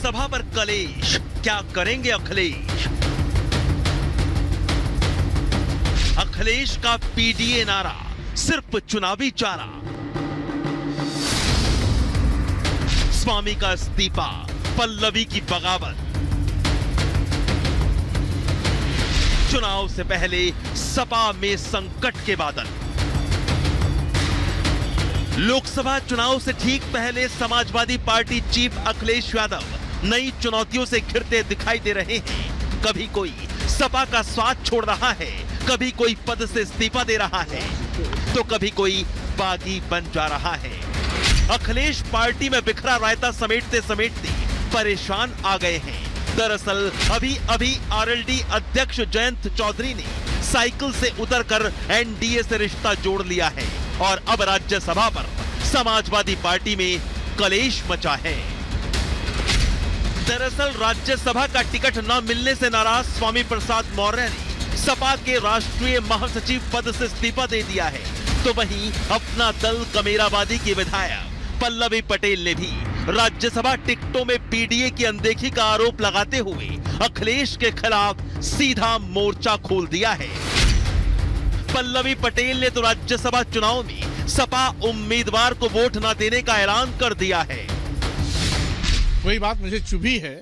सभा पर कलेश, क्या करेंगे अखिलेश? अखिलेश का पीडीए नारा सिर्फ चुनावी चारा। स्वामी का इस्तीफा, पल्लवी की बगावत। चुनाव से पहले सपा में संकट के बादल। लोकसभा चुनाव से ठीक पहले समाजवादी पार्टी चीफ अखिलेश यादव नई चुनौतियों से घिरते दिखाई दे रहे हैं। कभी कोई सपा का स्वाद छोड़ रहा है, कभी कोई पद से इस्तीफा दे रहा है, तो कभी कोई बागी बन जा रहा है। अखिलेश पार्टी में बिखरा रायता समेटते समेटते परेशान आ गए हैं। दरअसल अभी अभी आरएलडी अध्यक्ष जयंत चौधरी ने साइकिल से उतरकर एनडीए से रिश्ता जोड़ लिया है और अब राज्यसभा पर समाजवादी पार्टी में कलेश मचा है। दरअसल राज्यसभा का टिकट न मिलने से नाराज स्वामी प्रसाद मौर्य ने सपा के राष्ट्रीय महासचिव पद से इस्तीफा दे दिया है, तो वहीं अपना दल कमेराबादी की विधायक पल्लवी पटेल ने भी राज्यसभा टिकटों में पीडीए की अनदेखी का आरोप लगाते हुए अखिलेश के खिलाफ सीधा मोर्चा खोल दिया है। पल्लवी पटेल ने तो राज्यसभा चुनाव में सपा उम्मीदवार को वोट न देने का ऐलान कर दिया है। कोई बात मुझे चुभी है,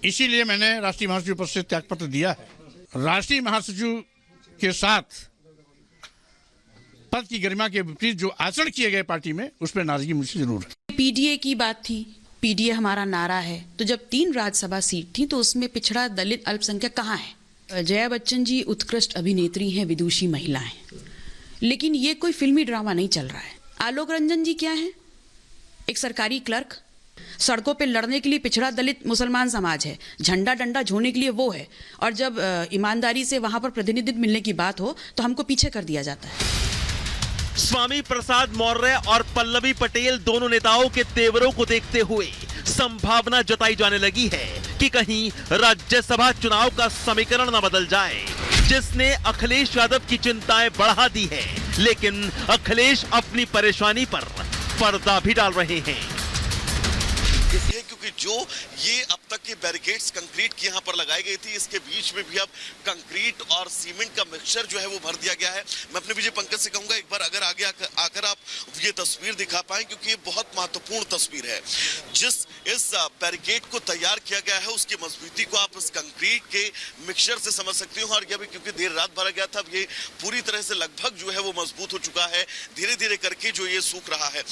इसीलिए मैंने राष्ट्रीय महासचिव पद से त्यागपत्र दिया है। राष्ट्रीय महासचिव के साथ पद की गरिमा के विपरीत जो आचरण किए गए पार्टी में, उस पर नाराजगी मुझसे जरूर है। पीडीए की बात थी, पीडीए हमारा नारा है, तो जब 3 राज्यसभा सीट थी तो उसमें पिछड़ा दलित अल्पसंख्यक कहाँ है? जया बच्चन जी उत्कृष्ट अभिनेत्री हैं, विदुषी महिला हैं, लेकिन ये कोई फिल्मी ड्रामा नहीं चल रहा है। आलोक रंजन जी क्या है? एक सरकारी क्लर्क। सड़कों पे लड़ने के लिए पिछड़ा दलित मुसलमान समाज है, झंडा डंडा झोड़ने के लिए वो है, और जब ईमानदारी से वहां पर प्रतिनिधित्व मिलने की बात हो तो हमको पीछे कर दिया जाता है। स्वामी प्रसाद मौर्य और पल्लवी पटेल दोनों नेताओं के तेवरों को देखते हुए संभावना जताई जाने लगी है कि कहीं राज्यसभा चुनाव का समीकरण न बदल जाए, जिसने अखिलेश यादव की चिंताएं बढ़ा दी है। लेकिन अखिलेश अपनी परेशानी पर पर्दा भी डाल रहे हैं। क्योंकि जो ये अब तक के बैरिकेड्स कंक्रीट की यहाँ पर लगाई गई थी, इसके बीच में भी अब कंक्रीट और सीमेंट का मिक्सचर जो है वो भर दिया गया है। मैं अपने विजय पंकज से कहूंगा एक बार अगर आगे आकर आप ये तस्वीर दिखा पाएं, क्योंकि ये बहुत महत्वपूर्ण तस्वीर है। जिस इस बैरिकेड को तैयार किया गया है उसकी मजबूती को आप इस कंक्रीट के मिक्सचर से समझ सकते हो। और ये भी क्योंकि देर रात भरा गया था, ये पूरी तरह से लगभग जो है वो मजबूत हो चुका है। धीरे धीरे करके जो ये सूख रहा है।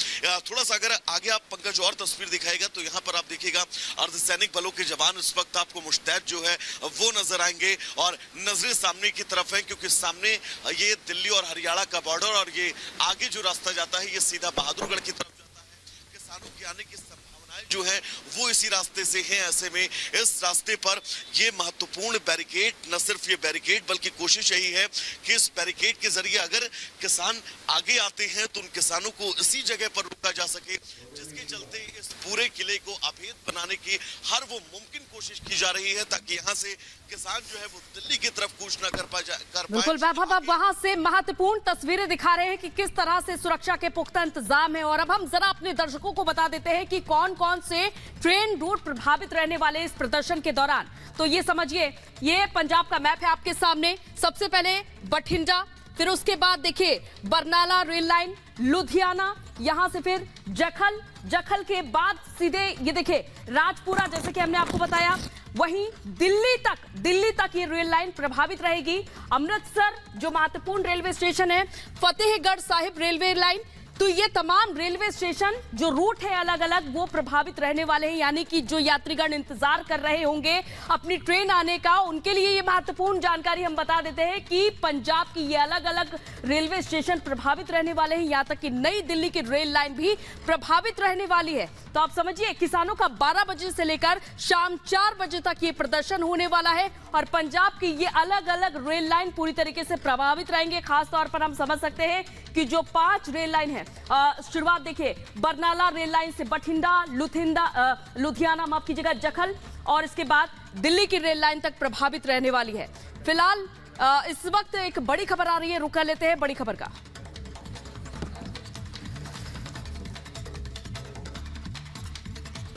थोड़ा सा अगर आगे आप पंकज और तस्वीर दिखाएगा तो यहाँ पर आप देखिएगा अर्धसैनिक बलों के जवान इस वक्त आपको मुश्तैद जो है वो नजर आएंगे और नजरें सामने की तरफ है, क्योंकि सामने ये दिल्ली और हरियाणा का बॉर्डर और ये आगे जो रास्ता जाता है ये सीधा बहादुरगढ़ की तरफ जाता है। किसानों के आने की जो है वो इसी रास्ते से हैं। ऐसे में इस रास्ते पर ये महत्वपूर्ण बैरिकेड, न सिर्फ ये बैरिकेड बल्कि कोशिश यही है कि इस बैरिकेड के जरिए अगर किसान आगे आते हैं तो उन किसानों को इसी जगह पर रोका जा सके, जिसके चलते इस पूरे किले को अभेद बनाने की हर वो मुमकिन कोशिश की जा रही है, ताकि यहाँ से किसान जो है वो दिल्ली की तरफ कूच न कर पाए। बिल्कुल वैभव, अब वहां से महत्वपूर्ण तस्वीरें दिखा रहे हैं कि किस तरह से सुरक्षा के पुख्ता इंतजाम है। और अब हम जरा अपने दर्शकों को बता देते हैं कि कौन कौन से ट्रेन रूट प्रभावित रहने वाले इस प्रदर्शन के दौरान। तो ये समझिए, ये पंजाब का मैप है आपके सामने। सबसे पहले बठिंडा, फिर उसके बाद देखिए बरनाला रेल लाइन, लुधियाना, यहां से फिर जखल, जखल के बाद सीधे ये देखिए राजपुरा, जैसे कि हमने आपको बताया। वहीं दिल्ली तक ये रेल लाइन प्रभावित रहेगी। अमृतसर जो महत्वपूर्ण रेलवे स्टेशन है, फतेहगढ़ साहिब रेलवे लाइन, तो ये तमाम रेलवे स्टेशन जो रूट है अलग अलग वो प्रभावित रहने वाले हैं। यानी कि जो यात्रीगण इंतजार कर रहे होंगे अपनी ट्रेन आने का, उनके लिए ये महत्वपूर्ण जानकारी हम बता देते हैं कि पंजाब की ये अलग अलग रेलवे स्टेशन प्रभावित रहने वाले हैं। यहाँ तक कि नई दिल्ली की रेल लाइन भी प्रभावित रहने वाली है। तो आप समझिए किसानों का 12 बजे से लेकर शाम 4 बजे तक ये प्रदर्शन होने वाला है और पंजाब की ये अलग अलग रेल लाइन पूरी तरीके से प्रभावित रहेंगे। खासतौर पर हम समझ सकते हैं कि जो 5 रेल लाइन है, शुरुआत देखिए बरनाला रेल लाइन से बठिंडा, लुधियाना, माफ कीजिएगा, जखल, और इसके बाद दिल्ली की रेल लाइन तक प्रभावित रहने वाली है। फिलहाल इस वक्त एक बड़ी खबर आ रही है, रुक कर लेते हैं बड़ी खबर का।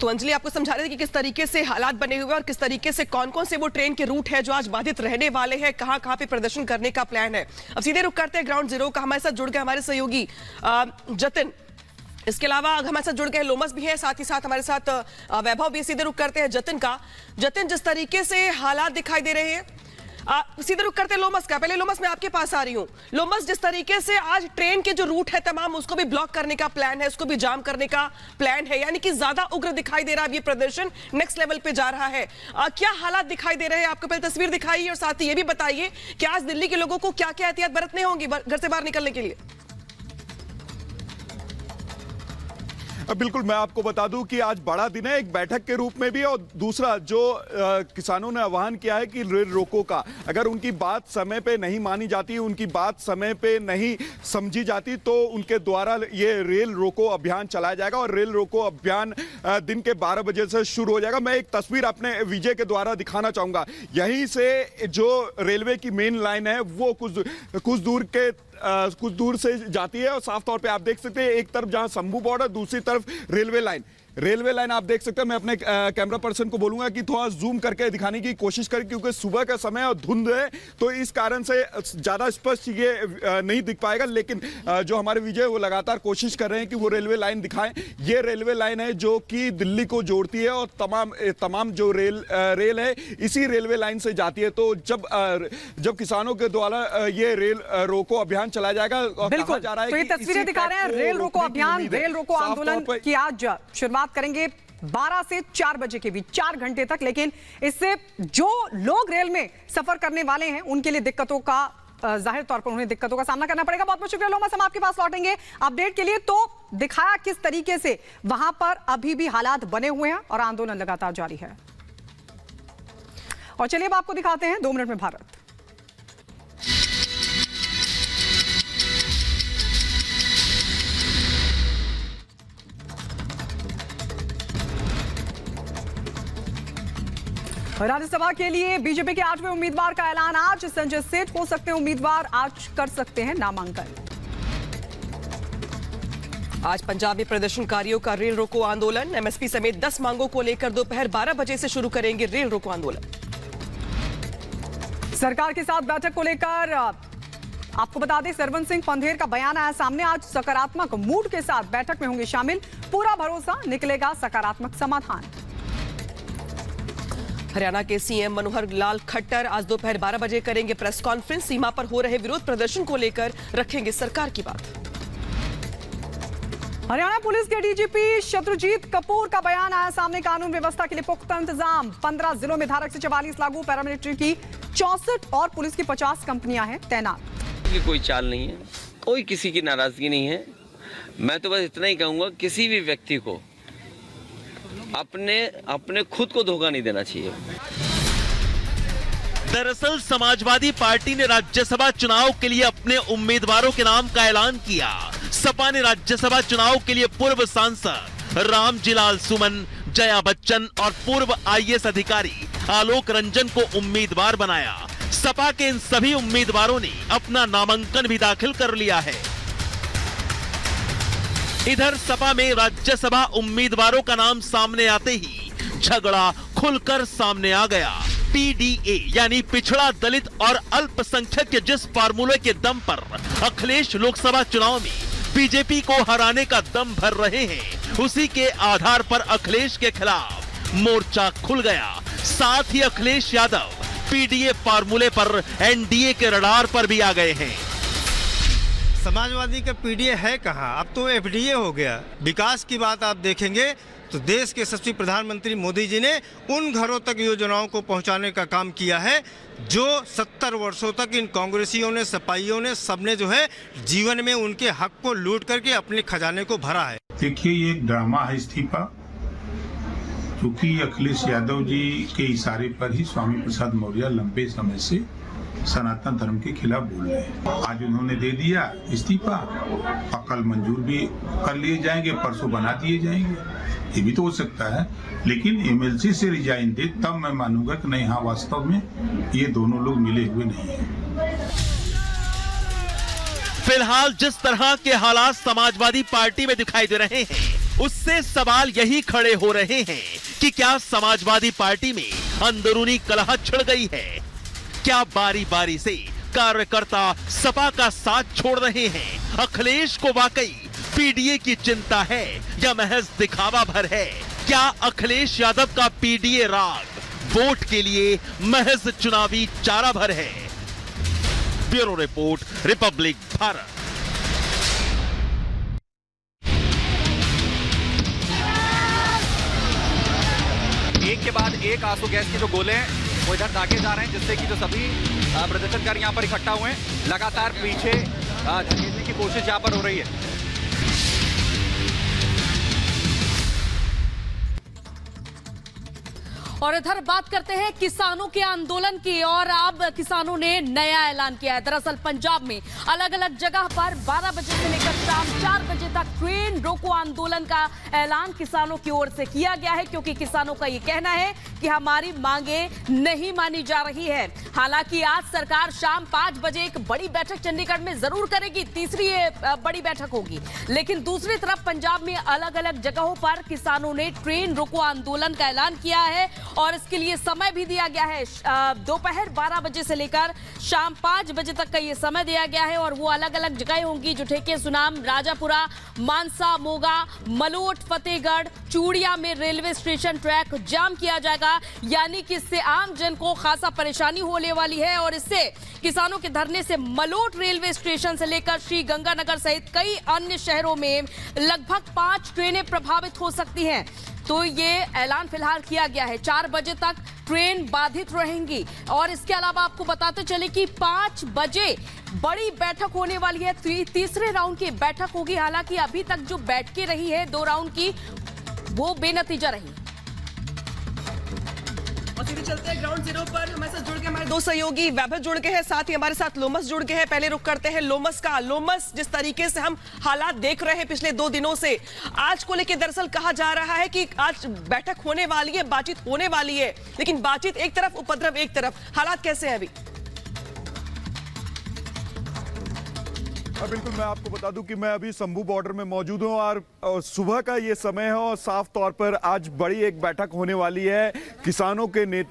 तो अंजलि आपको समझा रहे थे कि किस तरीके से हालात बने हुए और किस तरीके से कौन कौन से वो ट्रेन के रूट है जो आज बाधित रहने वाले हैं, कहां कहां पे प्रदर्शन करने का प्लान है। अब सीधे रुक करते हैं ग्राउंड जीरो का। हमारे साथ जुड़ गए हमारे सहयोगी जतिन, इसके अलावा हमारे साथ जुड़ गए लोमस भी है, साथ ही साथ हमारे साथ वैभव भी। सीधे रुक करते हैं जतिन का। जतिन, जिस तरीके से हालात दिखाई दे रहे हैं, सीधे रुक करते हैं लोमस का। पहले लोमस मैं आपके पास आ रही हूं। लोमस, जिस तरीके से आज ट्रेन के जो रूट है तमाम उसको भी ब्लॉक करने का प्लान है, उसको भी जाम करने का प्लान है, यानी कि ज्यादा उग्र दिखाई दे रहा है। ये प्रदर्शन नेक्स्ट लेवल पे जा रहा है। क्या हालात दिखाई दे रहे हैं आपको? पहले तस्वीर दिखाइए और साथ ही ये भी बताइए कि आज दिल्ली के लोगों को क्या क्या एहतियात बरतने होंगी घर से बाहर निकलने के लिए। बिल्कुल, मैं आपको बता दूं कि आज बड़ा दिन है, एक बैठक के रूप में भी, और दूसरा जो किसानों ने आह्वान किया है कि रेल रोको का अगर उनकी बात समय पे नहीं मानी जाती, उनकी बात समय पे नहीं समझी जाती, तो उनके द्वारा ये रेल रोको अभियान चलाया जाएगा और रेल रोको अभियान दिन के 12 बजे से शुरू हो जाएगा। मैं एक तस्वीर अपने विजय के द्वारा दिखाना चाहूंगा। यहीं से जो रेलवे की मेन लाइन है वो कुछ दूर से जाती है और साफ तौर पे आप देख सकते हैं, एक तरफ जहां शंभू बॉर्डर, दूसरी तरफ रेलवे लाइन आप देख सकते हैं। मैं अपने कैमरा पर्सन को बोलूंगा कि थोड़ा जूम करके दिखाने की कोशिश करें, क्योंकि सुबह का समय और धुंध है तो इस कारण से ज्यादा स्पष्ट ये नहीं दिख पाएगा, लेकिन जो हमारे विजय वो लगातार कोशिश कर रहे हैं कि वो रेलवे लाइन दिखाएं। ये रेलवे लाइन है जो कि दिल्ली को जोड़ती है और तमाम जो रेल है इसी रेलवे लाइन से जाती है। तो जब किसानों के द्वारा ये रेल रोको अभियान चलाया जाएगा, बिल्कुल जा रहा है तो ये तस्वीरें दिखा रहे हैं रेल रोको अभियान, रेल रोको आंदोलन की आज शुरुआत करेंगे 12 से 4 बजे के बीच, 4 घंटे तक। लेकिन इससे जो लोग रेल में सफर करने वाले हैं उनके लिए दिक्कतों का जाहिर तौर पर उन्हें दिक्कतों का सामना करना पड़ेगा। बहुत बहुत शुक्रिया लोमस, हम आपके पास लौटेंगे अपडेट के लिए। तो दिखाया किस तरीके से वहां पर अभी भी हालात बने हुए हैं और आंदोलन लगातार जारी है। और चलिए अब आपको दिखाते हैं 2 मिनट में भारत। राज्यसभा के लिए बीजेपी के 8वें उम्मीदवार का ऐलान आज। संजय सेठ हो सकते हैं उम्मीदवार, आज कर सकते हैं नामांकन। आज पंजाब में प्रदर्शनकारियों का रेल रोको आंदोलन। एमएसपी समेत 10 मांगों को लेकर दोपहर 12 बजे से शुरू करेंगे रेल रोको आंदोलन। सरकार के साथ बैठक को लेकर आपको बता दें, सरवन सिंह पंधेर का बयान आया सामने। आज सकारात्मक मूड के साथ बैठक में होंगे शामिल, पूरा भरोसा निकलेगा सकारात्मक समाधान। हरियाणा के सीएम मनोहर लाल खट्टर आज दोपहर 12 बजे करेंगे प्रेस कॉन्फ्रेंस। सीमा पर हो रहे विरोध प्रदर्शन को लेकर रखेंगे सरकार की बात। हरियाणा पुलिस के डीजीपी शत्रुजीत कपूर का बयान आया सामने। कानून व्यवस्था के लिए पुख्ता इंतजाम, 15 जिलों में धारा 144 लागू, पैरामिलिट्री की 64 और पुलिस की 50 कंपनियां हैं तैनात। कोई चाल नहीं है, कोई किसी की नाराजगी नहीं है। मैं तो बस इतना ही कहूंगा, किसी भी व्यक्ति को अपने खुद को धोखा नहीं देना चाहिए। दरअसल समाजवादी पार्टी ने राज्यसभा चुनाव के लिए अपने उम्मीदवारों के नाम का ऐलान किया। सपा ने राज्यसभा चुनाव के लिए पूर्व सांसद रामजीलाल सुमन, जया बच्चन और पूर्व आईएएस अधिकारी आलोक रंजन को उम्मीदवार बनाया। सपा के इन सभी उम्मीदवारों ने अपना नामांकन भी दाखिल कर लिया है। इधर सपा में राज्यसभा उम्मीदवारों का नाम सामने आते ही झगड़ा खुलकर सामने आ गया। पीडीए यानी पिछड़ा, दलित और अल्पसंख्यक के जिस फार्मूले के दम पर अखिलेश लोकसभा चुनाव में बीजेपी को हराने का दम भर रहे हैं, उसी के आधार पर अखिलेश के खिलाफ मोर्चा खुल गया। साथ ही अखिलेश यादव पीडीए फार्मूले पर एनडीए के रडार पर भी आ गए हैं। समाजवादी का पीडीए है कहां, अब तो एफडीए हो गया। विकास की बात आप देखेंगे तो देश के यशस्वी प्रधानमंत्री मोदी जी ने उन घरों तक योजनाओं को पहुंचाने का काम किया है जो 70 वर्षों तक इन कांग्रेसियों ने, सपाइयों ने, सबने जो है जीवन में उनके हक को लूट करके अपने खजाने को भरा है। देखिए, ये एक ड्रामा है इस्तीफा, क्योंकि अखिलेश यादव जी के इशारे पर ही स्वामी प्रसाद मौर्य लंबे समय से सनातन धर्म के खिलाफ बोल रहे हैं। आज उन्होंने दे दिया इस्तीफा, कल मंजूर भी कर लिए जाएंगे, परसों बना दिए जाएंगे, ये भी तो हो सकता है। लेकिन एमएलसी से रिजाइन दे तब मैं मानूंगा कि नहीं, हाँ वास्तव में ये दोनों लोग मिले हुए नहीं हैं। फिलहाल जिस तरह के हालात समाजवादी पार्टी में दिखाई दे रहे हैं, उससे सवाल यही खड़े हो रहे हैं कि क्या समाजवादी पार्टी में अंदरूनी कलह छिड़ गई है? क्या बारी बारी से कार्यकर्ता सपा का साथ छोड़ रहे हैं? अखिलेश को वाकई पीडीए की चिंता है या महज दिखावा भर है? क्या अखिलेश यादव का पीडीए राग वोट के लिए महज चुनावी चारा भर है? Bureau report, Republic Bharat. एक के बाद एक आंसू गैस के जो गोले हैं वो इधर दागे जा रहे हैं, जिससे कि जो सभी प्रदर्शनकारी यहाँ पर इकट्ठा हुए हैं, लगातार पीछे धकेलने की कोशिश यहाँ पर हो रही है। और इधर बात करते हैं किसानों के आंदोलन की, और अब किसानों ने नया ऐलान किया है। दरअसल पंजाब में अलग अलग जगह पर 12 बजे से लेकर शाम 4 बजे तक ट्रेन रोको आंदोलन का ऐलान किसानों की ओर से किया गया है, क्योंकि किसानों का ये कहना है कि हमारी मांगे नहीं मानी जा रही है। हालांकि आज सरकार शाम 5 बजे एक बड़ी बैठक चंडीगढ़ में जरूर करेगी, तीसरी ये बड़ी बैठक होगी। लेकिन दूसरी तरफ पंजाब में अलग अलग जगहों पर किसानों ने ट्रेन रोको आंदोलन का ऐलान किया है, और इसके लिए समय भी दिया गया है। दोपहर 12 बजे से लेकर शाम 5 बजे तक का ये समय दिया गया है, और वो अलग अलग जगह होंगी, जो ठेके सुनाम, राजापुरा, मानसा, मोगा, मलोट, फतेहगढ़, चूड़िया में रेलवे स्टेशन ट्रैक जाम किया जाएगा। यानी कि इससे आम जन को खासा परेशानी होने वाली है, और इससे किसानों के धरने से मलोट रेलवे स्टेशन से लेकर श्री गंगानगर सहित कई अन्य शहरों में लगभग 5 ट्रेनें प्रभावित हो सकती हैं। तो ये ऐलान फिलहाल किया गया है, 4 बजे तक ट्रेन बाधित रहेंगी। और इसके अलावा आपको बताते चले कि 5 बजे बड़ी बैठक होने वाली है, तीसरे राउंड की बैठक होगी। हालांकि अभी तक जो बैठकें रही है 2 राउंड की, वो बेनतीजा रही। और सीधे चलते हैं ग्राउंड जीरो पर। हमारे साथ जुड़ के हमारे 2 सहयोगी वैभव जुड़ गए हैं, साथ ही हमारे साथ लोमस जुड़ गए हैं। पहले रुक करते हैं लोमस का। लोमस, जिस तरीके से हम हालात देख रहे हैं पिछले 2 दिनों से, आज को लेकर दरअसल कहा जा रहा है कि आज बैठक होने वाली है, बातचीत होने वाली है, लेकिन बातचीत एक तरफ, उपद्रव एक तरफ। हालात कैसे हैं अभी? बिल्कुल, मैं आपको बता दूं कि मैं अभी शंभू बॉर्डर में मौजूद हूं, और सुबह का ये समय है, और साफ तौर पर आज बड़ी एक बैठक होने वाली है। किसानों के नेता